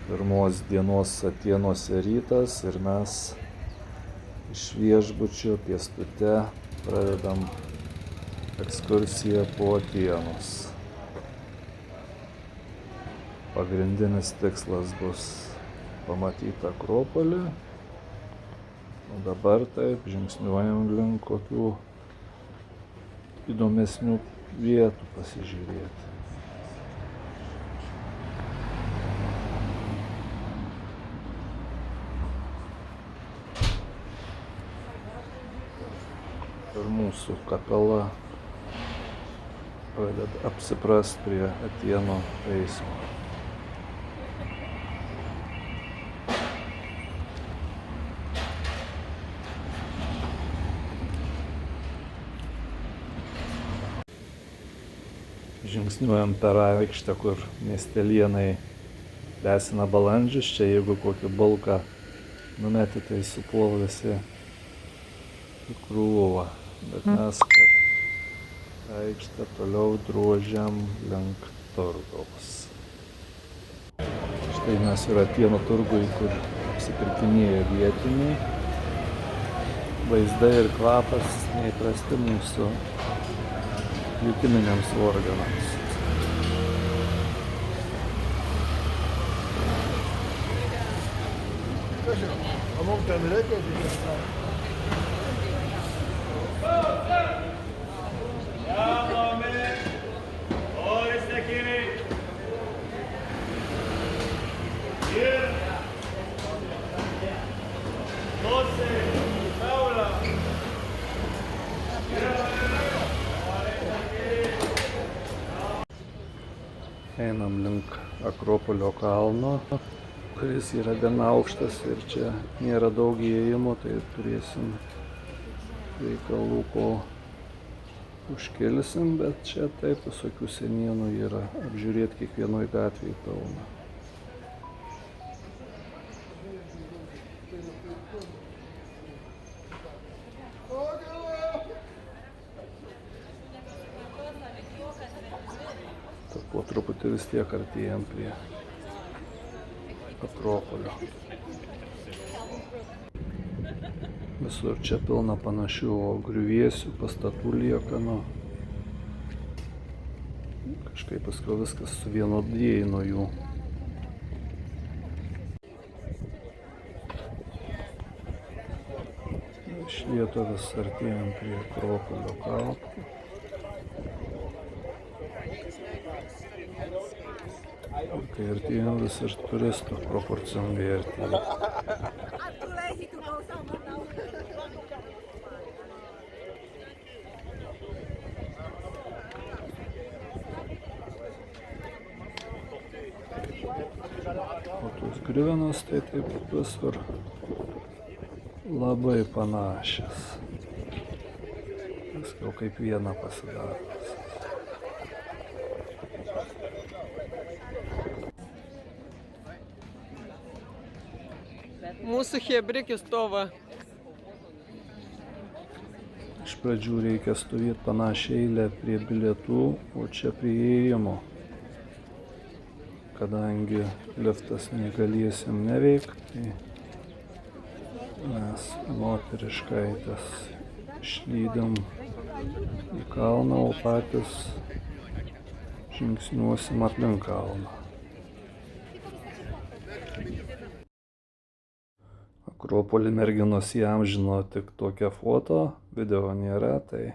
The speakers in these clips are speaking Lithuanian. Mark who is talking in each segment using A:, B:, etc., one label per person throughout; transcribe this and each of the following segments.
A: Pirmos dienos Atėnuose rytas ir mes iš viešbučio pėstute pradedam ekskursiją po Atėnus. Pagrindinis tikslas bus pamatyti Akropolį, o dabar taip žingsniuojam link kokių įdomesnių vietų pasižiūrėti. Ir mūsų kapela pradeda apsiprast prie Atėnų eismo. Žingsniuojam per aikštę, kur miestelienai lesina balandžius. Čia jeigu kokį bulką numeti, tai supuola visi į krūvą. Bet mes per aikštę toliau drožiam link turgaus. Štai mes ir Atėnų turguj, kur apsipirkinėja vietiniai. Vaizdai ir kvapas neįprasti mūsų jutiminiams organams. Einam link Akropolio kalno, kuris yra gana aukštas ir čia nėra daug įėjimų, tai turėsim reikalų, ko užkilsim, bet čia taip visokių senienų yra, apžiūrėti kiekvienoj gatvėj pilna. Po truputį vis tiek artėjam prie Akropolio. Visur čia pilna panašių griuvėsių, pastatų liekanų. Kažkaip paskui viskas suvienodėja nuo jų. Iš lėto vis artėjam prie Akropolio kalno. Kai artėjam, vis ir turistų proporcingai artėja. O tos griuvenos tai taip visur labai panašios. Viską kaip viena pasidaro.
B: Mūsų chebrikis tova.
A: Iš pradžių reikia stovėti panašią eilę prie bilietų, o čia prie įėjimo. Kadangi liftas negalėsim neveikti, tai mes moteriškaitės išlydom į kalną, o patys žingsniuosim aplink kalną. Akropolį merginos įamžino tik tokią foto, video nėra, tai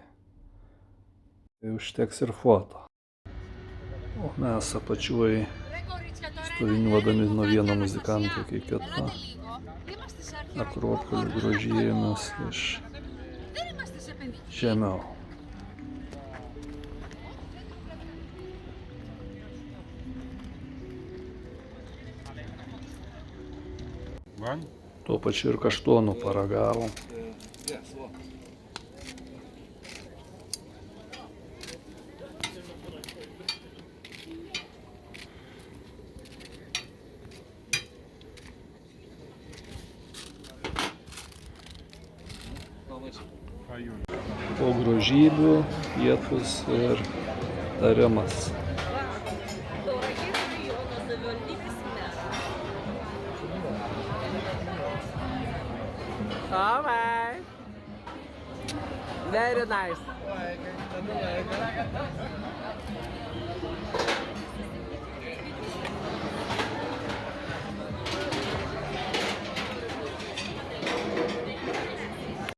A: užteks ir foto. O mes apačioj stoviniuodami nuo vieno muzikanto iki kito Akropolį grožėjomės iš žemiau. Tuo pačiu ir kaštonų paragavom. Po grožybių, pietus ir tarimas.
B: Alright. Very nice.